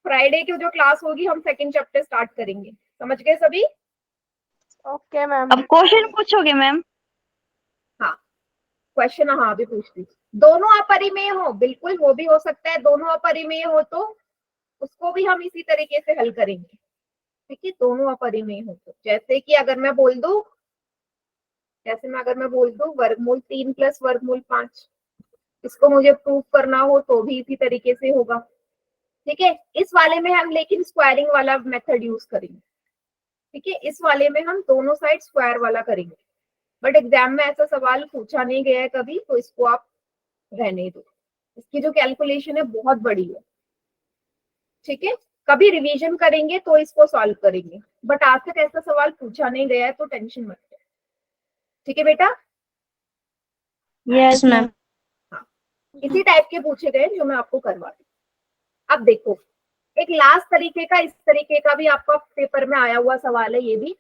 फ्राइडे की जो क्लास होगी हम सेकंड चैप्टर स्टार्ट करेंगे। समझ गए सभी? Okay ma'am. अब क्वेश्चन पूछोगे मैम? हाँ क्वेश्चन, हाँ अभी पूछ ली। दोनों अपरिमेय हो, बिल्कुल वो भी हो सकता है, दोनों अपरिमेय हो तो उसको भी हम इसी तरीके से हल करेंगे। ठीक है, दोनों अपरिमेय हो तो जैसे कि अगर मैं बोल दूं, वर्गमूल 3 + वर्गमूल 5, इसको मुझे प्रूव करना हो तो भी इसी तरीके से होगा। ठीक है, इस वाले में हम लेकिन स्क्वायरिंग वाला मेथड यूज करेंगे। ठीक है, इस वाले में हम दोनों साइड स्क्वायर वाला करेंगे, बट एग्जाम में ऐसा सवाल पूछा नहीं गया है कभी, तो इसको आप रहने दो। इसकी जो कैलकुलेशन है बहुत बड़ी है। ठीक है, कभी रिवीजन करेंगे तो इसको सॉल्व करेंगे, बट आज तक ऐसा सवाल पूछा नहीं गया है तो टेंशन मत लो। ठीक है बेटा? Yes ma'am. हाँ, इसी टाइप के पूछे गए जो मैं आपको करवा दी। अब देखो एक लास्ट तरीके का, इस तरीके का भी आपका पेपर में आया हुआ सवाल है ये भी,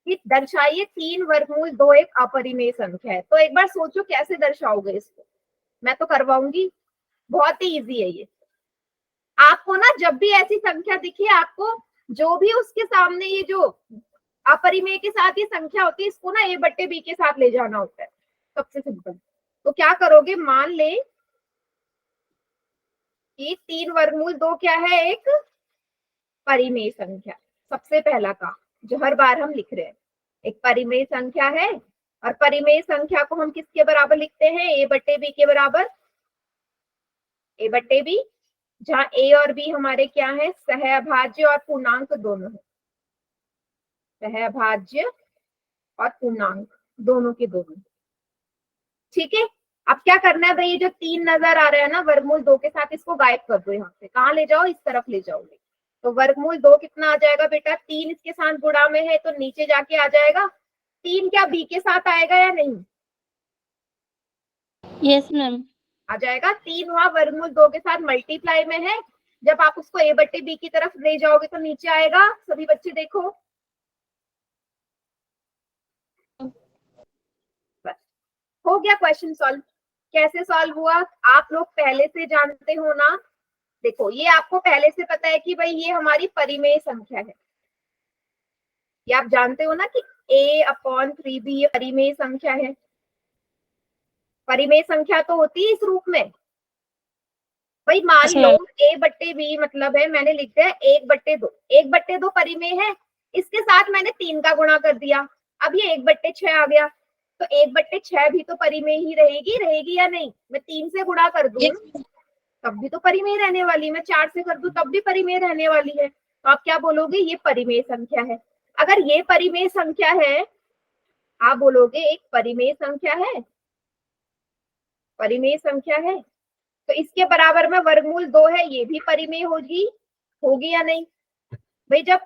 कि दर्शाइए 3 वर्गमूल 2 एक अपरिमेय संख्या है। तो एक बार सोचो कैसे दर्शाओगे इसको, मैं तो करवाऊंगी, बहुत ही इजी है ये। आपको ना जब भी ऐसी संख्या दिखे, आपको जो भी उसके सामने ये जो अपरिमेय के साथ ये संख्या होती है, इसको ना a बट्टे b के साथ ले जाना होता है, सबसे सिंपल। तो क्या करोगे, मान ले कि 3 वर्गमूल 2 क्या है, एक परिमेय संख्या। सबसे पहला काम जो हर बार हम लिख रहे हैं, एक परिमेय संख्या है, और परिमेय संख्या को हम किसके बराबर लिखते हैं, a बट्टे b के बराबर, a बट्टे b, जहां a और b हमारे क्या है, सहअभाज्य और पूर्णांक दोनों है, सहअभाज्य और पूर्णांक दोनों के दोनों। ठीक है, अब क्या करना है भाई, ये जो 3 नजर आ रहा है ना वर्गमूल 2 के साथ, इसको गायब कर दो, यहाँ से कहाँ ले जाओ, इस तरफ ले जाओगे। तो वर्गमूल 2 कितना आ जाएगा बेटा, 3 इसके साथ गुणा में है तो नीचे जाके आ जाएगा। 3 क्या b के साथ आएगा या नहीं? Yes ma'am. आ जाएगा। 3 वहां वर्गमूल 2 के साथ मल्टीप्लाई में है, जब आप उसको a बट्टे b की तरफ ले जाओगे तो नीचे आएगा। सभी बच्चे देखो, बस हो गया क्वेश्चन सॉल्व। कैसे सॉल्व हुआ आप लोग पहले से जानते हो ना। देखो ये आपको पहले से पता है कि भाई ये हमारी परिमेय संख्या है, ये आप जानते हो ना कि a/3b ये परिमेय संख्या है। परिमेय संख्या तो होती है इस रूप में, भाई मान लो a बट्टे b मतलब है, मैंने लिख दिया 1/2, 1/2 परिमेय है, इसके साथ मैंने 3 का गुणा कर दिया, अब ये 1/6 आ गया, तो 1/6 भी तो परिमेय ही रहेगी या नहीं? मैं 3 से गुणा कर दूं तब भी तो परिमेय रहने वाली, मैं 4 से कर दूं तब भी परिमेय रहने वाली है। तो आप क्या बोलोगे, ये परिमेय संख्या है। अगर ये परिमेय संख्या है, आप बोलोगे एक परिमेय संख्या है, परिमेय संख्या है, तो इसके बराबर में वर्गमूल 2 है, ये भी परिमेय होगी या नहीं? भाई जब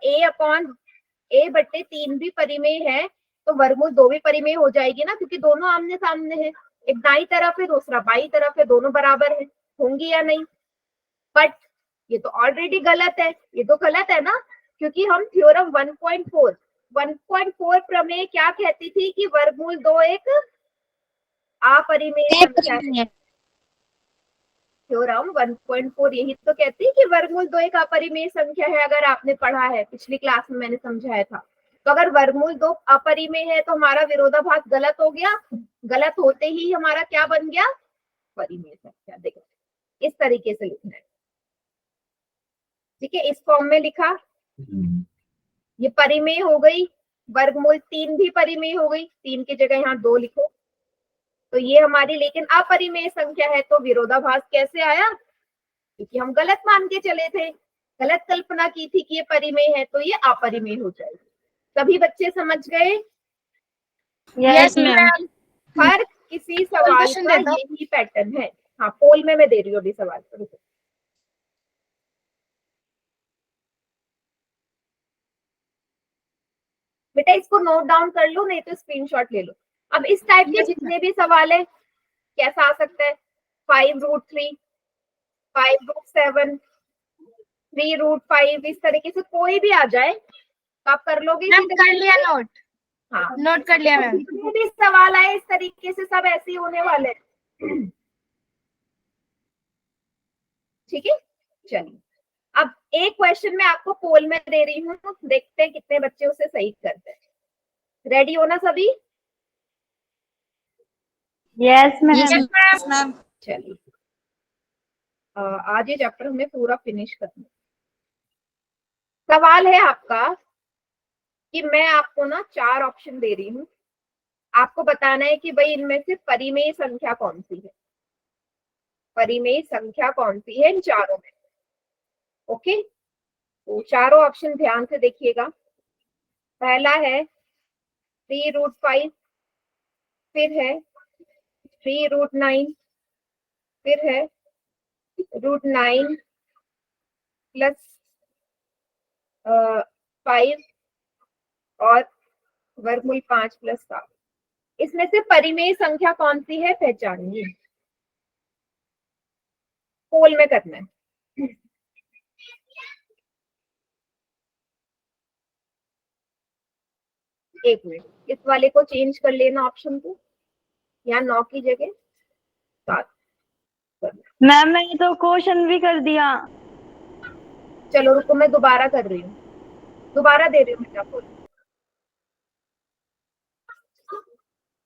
a बट्टे 3 भी परिमेय है तो वर्गमूल 2 भी परिमेय हो जाएगी ना, क्योंकि दोनों आमने सामने है, एक दाई तरफ है दूसरा बाई तरफ है, दोनों बराबर है, होंगी या नहीं? बट ये तो ऑलरेडी गलत है, ये तो गलत है ना, क्योंकि हम थ्योरम 1.4 प्रमेय क्या कहती थी कि वर्गमूल 2 एक अपरिमेय संख्या है। थ्योरम 1.4 यही तो कहती है कि वर्गमूल 2 एक अपरिमेय संख्या है। अगर आपने पढ़ा है पिछली क्लास में मैंने समझाया था, तो अगर वर्गमूल 2 अपरिमेय है तो हमारा विरोधाभास गलत हो गया, गलत होते ही हमारा क्या बन गया, परिमेय संख्या। देखो इस तरीके से लिखना है। ठीक है, इस फॉर्म में लिखा, ये परिमेय हो गई, वर्गमूल 3 भी परिमेय हो गई, 3 की जगह यहाँ 2 लिखो, तो ये हमारी लेकिन अपरिमेय संख्या है, तो विरोधाभास कैसे आया? क्योंकि हम गलत मान के चले थे, गलत कल्पना की थी कि ये परिमेय है, तो ये अपरिमेय हो जाएगी। सभी बच्चे समझ गए? Yes ma'am. हर किसी सवाल क्वेश्चन का दे दो। यही पैटर्न है। हाँ, पोल में मैं दे रही हूँ अभी सवाल। रुको। बेटा इसको नोट डाउन कर लो, नहीं तो स्क्रीनशॉट ले लो। अब इस टाइप के जितने भी सवाल है, कैसा आ सकता है? 5√3, 5√7, 3√5, इस तरीके से कोई भी आ जाए तो आप कर लोगे मैम इसी कर तरीके लिया से? नोट, हाँ, नोट कर लिया मैम। जितने भी सवाल आए इस तरीके से सब ऐसे ही होने वाले हैं। ठीक है, चलिए अब एक क्वेश्चन मैं आपको पोल में दे रही हूँ, देखते हैं कितने बच्चे उसे सही करते हैं। रेडी हो ना सभी? Yes ma'am. Yes ma'am. चलिए आज ये चैप्टर हमें पूरा फिनिश करना है। सवाल है आपका कि मैं आपको ना 4 ऑप्शन दे रही हूँ, आपको बताना है कि भाई इनमें से परिमेय संख्या कौन सी है, परिमेय संख्या कौन सी है इन चारों में। ओके, तो चारों ऑप्शन ध्यान से देखिएगा। पहला है 3√5, फिर है 3√9, फिर है √9 प्लस 5 और वर्गमूल 5 प्लस 7। इसमें से परिमेय संख्या कौन सी है पहचानिए, पोल में करना है। एक मिनट, इस वाले को चेंज कर लेना ऑप्शन को, यहाँ 9 की जगह 7 करना। मैम मैंने तो क्वेश्चन भी कर दिया। चलो रुको, मैं दोबारा कर रही हूँ, दोबारा दे रही हूँ बेटा पोल।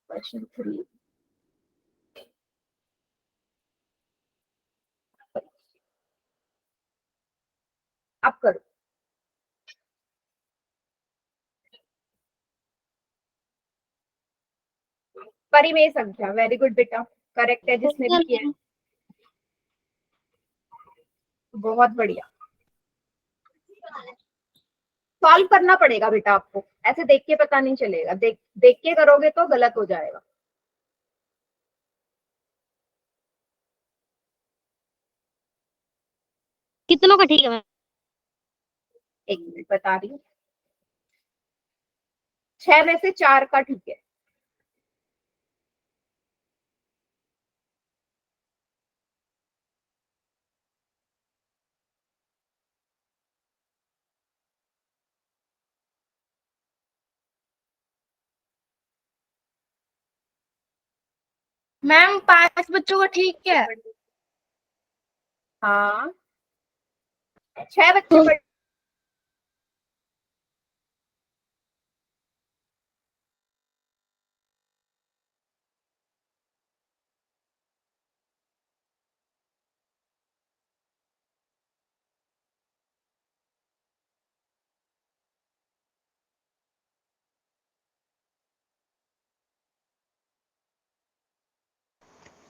क्वेश्चन 3 अब करो। परिमेय संख्या, वेरी गुड बेटा, करेक्ट है जिसने भी किया है। बहुत बढ़िया। सॉल्व करना पड़ेगा बेटा आपको, ऐसे देख के पता नहीं चलेगा, देख देख के करोगे तो गलत हो जाएगा। कितनों का ठीक है मैम? एक मिनट बता रही हूँ, 6 में से 4 का ठीक है। मैम 5 बच्चों का ठीक है। हाँ, 6 बच्चे पढ़।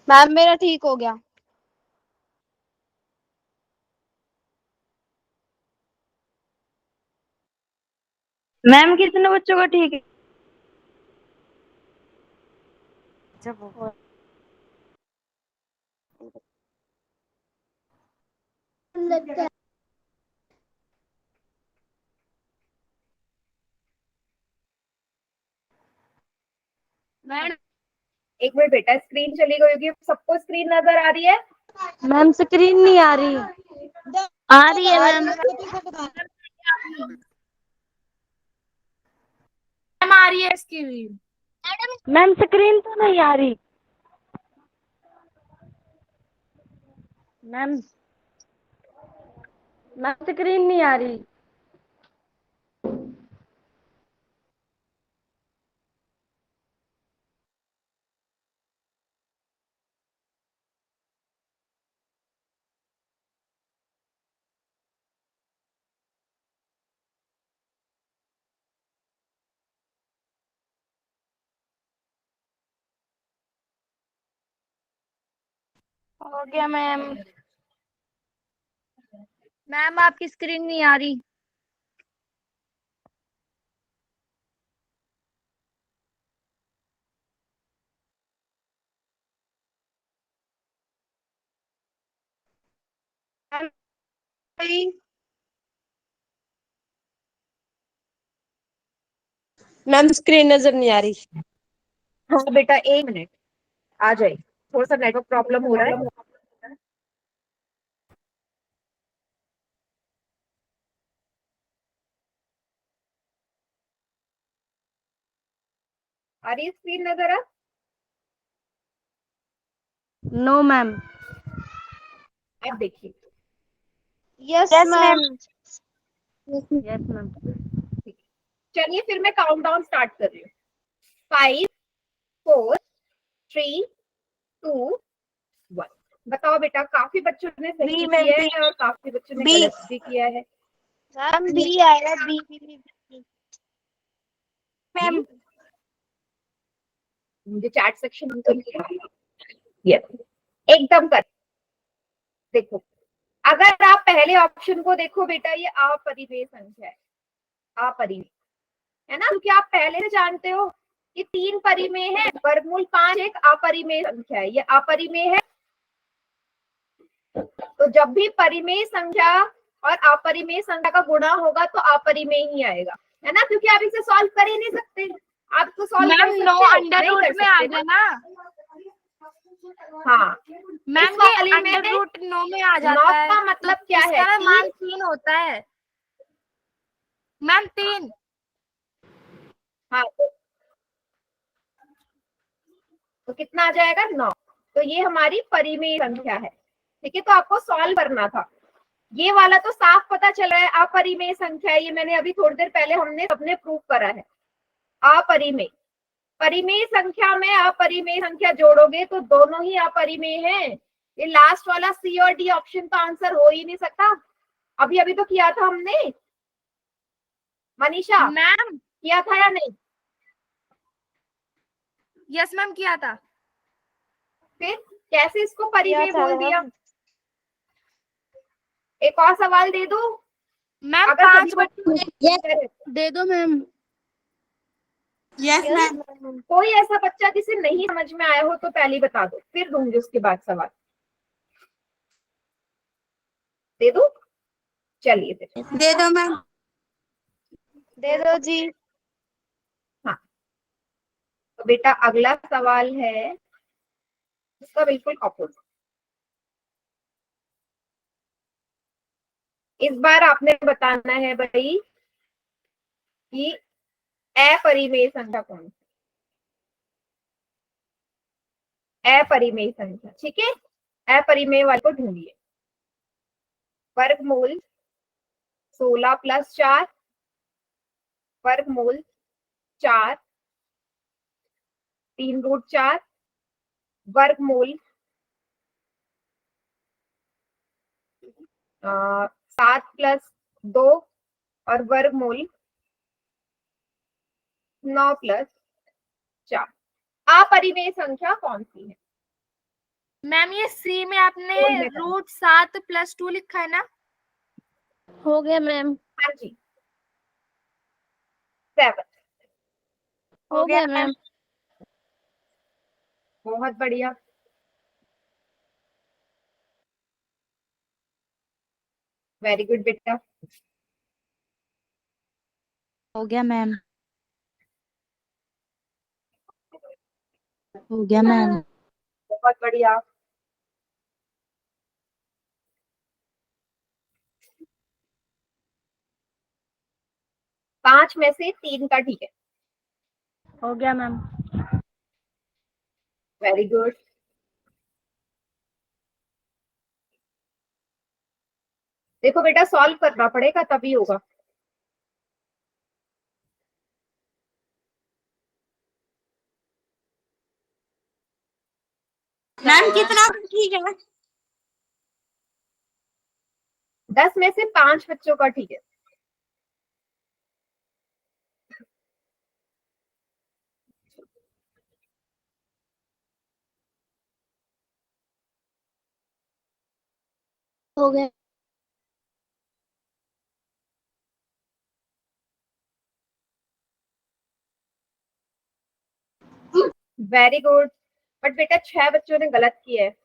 मैम मेरा ठीक हो गया। मैम कितने बच्चों का ठीक है? मैम एक मिनट बेटा, स्क्रीन चली गई होगी, सबको स्क्रीन नजर आ रही है? मैम स्क्रीन नहीं आ रही। आ रही है मैम। मैम आ रही है इसकी भी। मैम स्क्रीन तो नहीं आ रही। मैम मैम स्क्रीन नहीं आ रही। हो गया मैम। मैम आपकी स्क्रीन नहीं आ रही। मैम स्क्रीन नजर नहीं आ रही। हाँ बेटा, 1 मिनट, आ जाए, थोड़ा सा नेटवर्क प्रॉब्लम हो रहा है। आ रही है स्क्रीन नजर आ? No ma'am. अब देखिए। Yes ma'am. Yes ma'am. चलिए फिर मैं काउंटडाउन स्टार्ट कर रही हूँ। 5, 4, 3, 2, 1। बताओ बेटा, काफी बच्चों ने सही किया है और काफी बच्चों ने गलत भी किया है। मैम बी आया, बी। मैम मुझे चैट सेक्शन यस, एकदम कर। देखो, अगर आप पहले ऑप्शन को देखो बेटा, ये अपरिमेय संख्या है, अपरिमेय है ना, क्योंकि आप पहले से जानते हो कि 3 परिमेय है, वर्गमूल 5 एक अपरिमेय संख्या है, ये अपरिमेय है। तो जब भी परिमेय संख्या और अपरिमेय संख्या का गुणा होगा तो अपरिमेय ही आएगा, है ना, क्योंकि आप इसे सॉल्व कर ही नहीं सकते। आप तो सॉल्व कर मैम सकते 9 हो, अंडर नहीं रूट कर में आ सकते गया ना। ना। हाँ, मैम इस ये वाले में अंडर रूट 9 में आ 9 जाता है, का तो मतलब क्या है, इसका ना 3। मान 3 होता है। मैम 3। हाँ, तो कितना आ जाएगा, 9। तो ये हमारी परिमेय संख्या है, ठीक है। तो आपको सॉल्व करना था। ये वाला तो साफ पता चल रहा है अपरिमेय संख्या है, ये मैंने अभी थोड़ी देर पहले हमने सबने प्रूव करा है। अपरिमेय, परिमेय संख्या में अपरिमेय संख्या जोड़ोगे तो दोनों ही अपरिमेय हैं। ये लास्ट वाला सी और डी ऑप्शन का आंसर हो ही नहीं सकता। अभी अभी तो किया था हमने, मनीषा, मैम किया था या नहीं? यस मैम किया था। फिर कैसे इसको परिमेय बोल दिया? एक और सवाल दे दूं? मैम अगर सभी 5 बच्चों ने दे दो मैम। Yes ma'am. कोई ऐसा बच्चा जिसे नहीं समझ में आया हो तो पहले ही बता दो, फिर दूंगी उसके बाद सवाल। दे दो, चलिए फिर। दे दो मैम। दे दो जी। हाँ, तो बेटा अगला सवाल है इसका बिल्कुल ऑपोजिट। इस बार आपने बताना है भाई कि अपरिमेय संख्या कौन सी, अपरिमेय संख्या, ठीक है। अपरिमेय वाले को ढूंढिए। वर्गमूल 16 + 4, वर्गमूल 4, 3√4, वर्गमूल 7 + 2 और वर्गमूल 9 + 4। अपरिमेय संख्या कौन सी है? मैम ये सी में आपने बोर्ड में करना। √7 + 2 लिखा है ना। हो गया मैम। हाँ जी, 7। हो गया गया मैम। मैम। बहुत बढ़िया, वेरी गुड बेटा। हो गया मैम। हो गया मैम। बहुत बढ़िया। पांच में से 3 का ठीक है, हो गया मैम। Very good. देखो बेटा, सॉल्व करना पड़ेगा तभी होगा। मैम कितना ठीक है? 10 में से 5 बच्चों का ठीक है। हो गया। Very good. बट बेटा 6 बच्चों ने गलत किया है।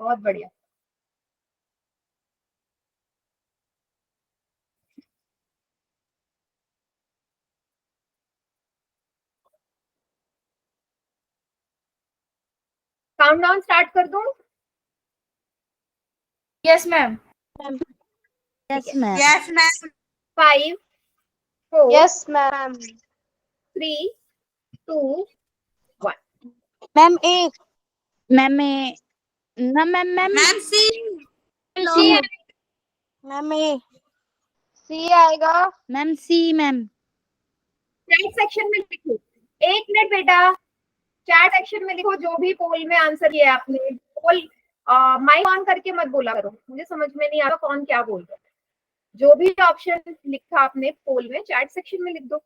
बहुत बढ़िया। काउंटडाउन स्टार्ट कर दूं? Yes ma'am. Yes ma'am. Yes ma'am. 5 4 yes ma'am. 3 2 1। Ma'am A. Ma'am A. ना ma'am ma'am ma'am C. C. Ma'am A. C आएगा। Ma'am C ma'am. Chat section में लिखो। 1 मिनट बेटा। चैट सेक्शन में लिखो जो भी पोल में आंसर किया आपने। पोल माइक ऑन करके मत बोला करो, मुझे समझ में नहीं आ रहा कौन क्या बोल रहा है। जो भी ऑप्शन लिखा आपने पोल में चैट सेक्शन में लिख दो।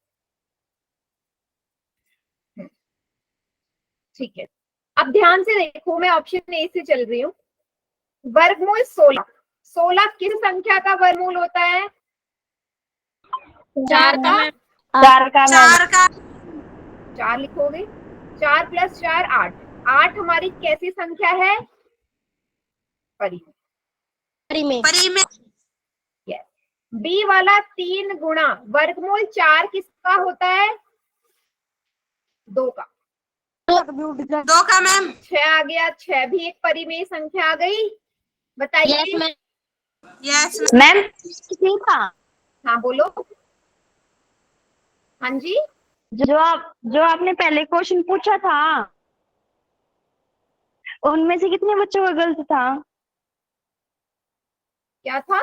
ठीक है, अब ध्यान से देखो, मैं ऑप्शन ए से चल रही हूँ। वर्गमूल 16। 16 किस संख्या का वर्गमूल होता है? 4 का। 4 का मैम। 4 का। 4 लिखोगे। 4 + 4 8। 8 हमारी कैसी संख्या है? परिमेय। परिमेय। यस। बी वाला 3 गुणा वर्गमूल 4 किसका होता है? 2 का। 2 का मैम। 6 आ गया। 6 भी एक परिमेय संख्या आ गई। बताइए। यस मैम सी था। हाँ बोलो। हाँ जी। जो आपने पहले क्वेश्चन पूछा था उनमें से कितने बच्चों का गलत था? क्या था?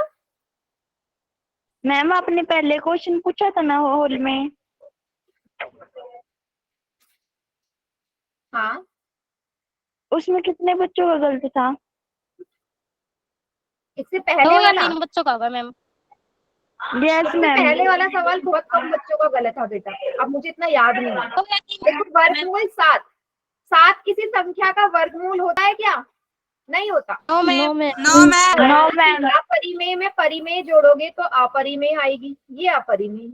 मैम आपने पहले क्वेश्चन पूछा था ना हॉल में, हाँ, उसमें कितने बच्चों का गलत था? इससे पहले वाला। बच्चों का होगा मैम। यस इससे मैम। पहले वाला सवाल बहुत कम बच्चों का गलत था बेटा। अब मुझे इतना याद नहीं है। देखो, वर्गमूल 7। 7 किसी संख्या का वर्गमूल होता है क्या? नहीं होता। No ma'am. No ma'am. No ma'am. अपरिमेय में परिमेय जोड़ोगे तो अपरिमेय आएगी, ये अपरिमेय।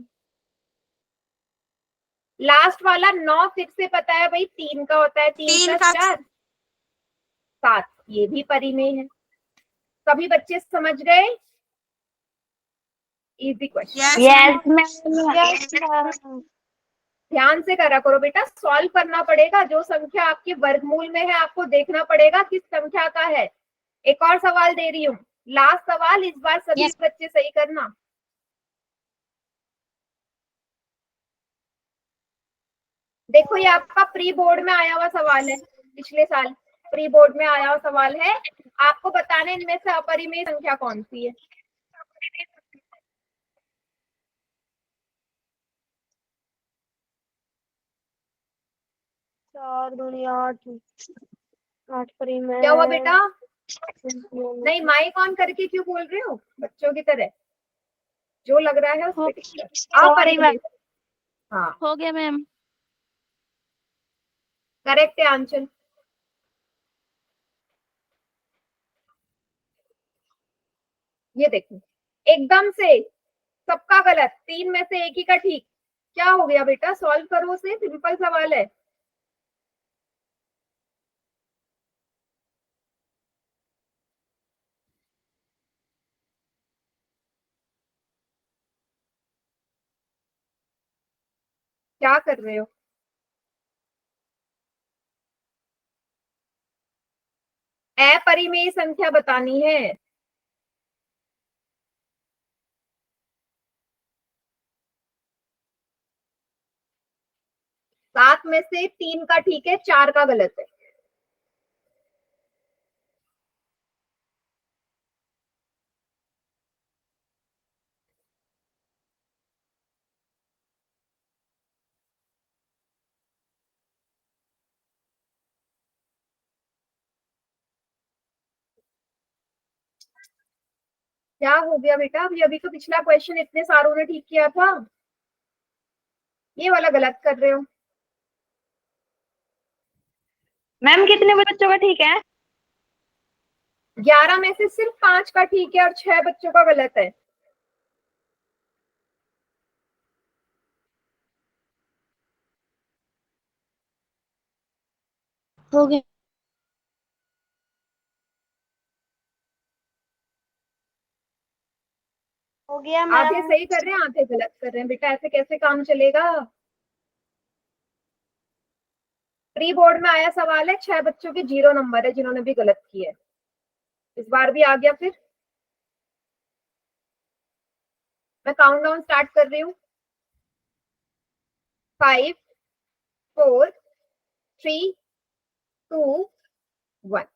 लास्ट वाला 9 फिर से पता है भाई, 3 का होता है। 3 3 + का। 4 7, ये भी परिमेय है। सभी बच्चे समझ गए? Easy question. Yes ma'am. Yes ma'am. ध्यान से करा करो बेटा, सॉल्व करना पड़ेगा। जो संख्या आपके वर्गमूल में है आपको देखना पड़ेगा किस संख्या का है। एक और सवाल दे रही हूँ, लास्ट सवाल, इस बार सभी बच्चे सही करना। देखो, ये आपका प्री बोर्ड में आया हुआ सवाल है, पिछले साल प्री बोर्ड में आया हुआ सवाल है। आपको बताने इनमें से अपरिमेय संख्या कौन सी है। चार दूनी 8। 8 परिमेय। क्या हुआ बेटा? नहीं, माइक ऑन करके क्यों बोल रहे हो बच्चों की तरह? जो लग रहा है उस पे टिक कर। अपरिमेय। हाँ, हो गया मैम। करेक्ट है आंचल। ये देखो, एकदम से सबका गलत, 3 में से एक ही का ठीक। क्या हो गया बेटा? सॉल्व करो उसे, सिंपल सवाल है। क्या कर रहे हो? अपरिमेय संख्या बतानी है। 7 में से 3 का ठीक है, 4 का गलत है। क्या हो गया बेटा? अभी तो पिछला क्वेश्चन इतने सारों ने ठीक किया था, ये वाला गलत कर रहे हो। मैम कितने बच्चों का ठीक है? 11 में से सिर्फ 5 का ठीक है और 6 बच्चों का गलत है। हो गया। हो गया आधे मैम। सही कर रहे हैं, आधे गलत कर रहे हैं। बेटा ऐसे कैसे काम चलेगा? प्री बोर्ड में आया सवाल है, 6 बच्चों के 0 नंबर है जिन्होंने भी गलत किया है। इस बार भी आ गया। फिर मैं काउंटडाउन स्टार्ट कर रही हूँ। 5 4 3 2 1।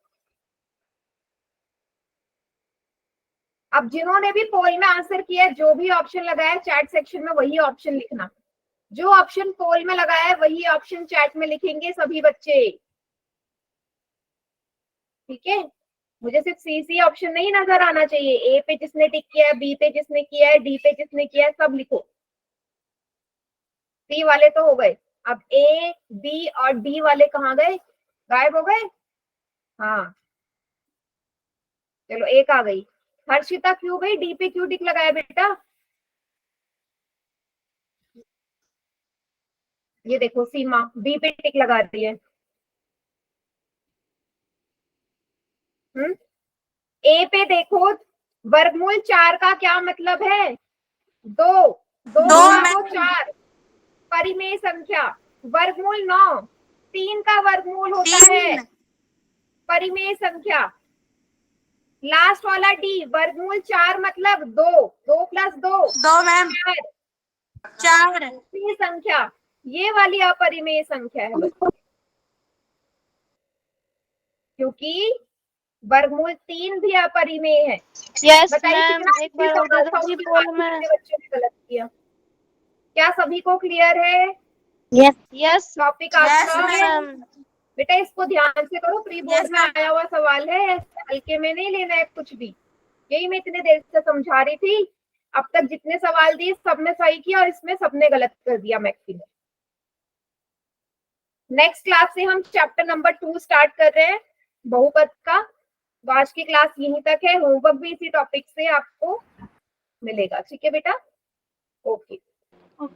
अब जिन्होंने भी पोल में आंसर किया है, जो भी ऑप्शन लगाया चैट सेक्शन में वही ऑप्शन लिखना। जो ऑप्शन पोल में लगाया है वही ऑप्शन चैट में लिखेंगे सभी बच्चे, ठीक है? मुझे सिर्फ सी ऑप्शन नहीं नजर आना चाहिए। ए पे जिसने टिक किया है, बी पे जिसने किया है, डी पे जिसने किया है, सब लिखो। सी वाले तो हो गए, अब ए बी और डी वाले कहाँ गए? गायब हो गए। हाँ चलो, एक आ गई। हर्षिता क्यों गई? डी पे क्यों टिक लगाया बेटा? ये देखो सीमा बी पे टिक लगा रही है। ए पे देखो, वर्गमूल 4 का क्या मतलब है? 2 2 दो गुणा में 2 4 परिमेय संख्या। वर्गमूल 9 3 का वर्गमूल होता है 3 परिमेय संख्या। लास्ट वाला डी वर्गमूल 4 मतलब 2 2 प्लस 2 2 मैम 4 परिमेय संख्या। ये वाली अपरिमेय संख्या है बच्चों, क्योंकि वर्गमूल 3 भी अपरिमेय है। यस बताइए मैम, कितना एक बार और दे सवाल दो था जी उसमें पोल बाकी में। कितने बच्चों ने गलत किया? क्या सभी को क्लियर है यस यस टॉपिक Yes, आपका? मैम। बेटा इसको ध्यान से करो, प्री बोर्ड Yes, में आया हुआ सवाल है, हल्के में नहीं लेना है कुछ भी। यही मैं इतने देर से समझा रही थी। अब तक जितने सवाल दिए सबने सही किया और इसमें सबने गलत कर दिया मैक्सिमम। नेक्स्ट क्लास से हम चैप्टर नंबर 2 स्टार्ट कर रहे हैं, बहुपद का। तो आज की क्लास यहीं तक है। होमवर्क भी इसी टॉपिक से आपको मिलेगा, ठीक है बेटा? ओके। ओके।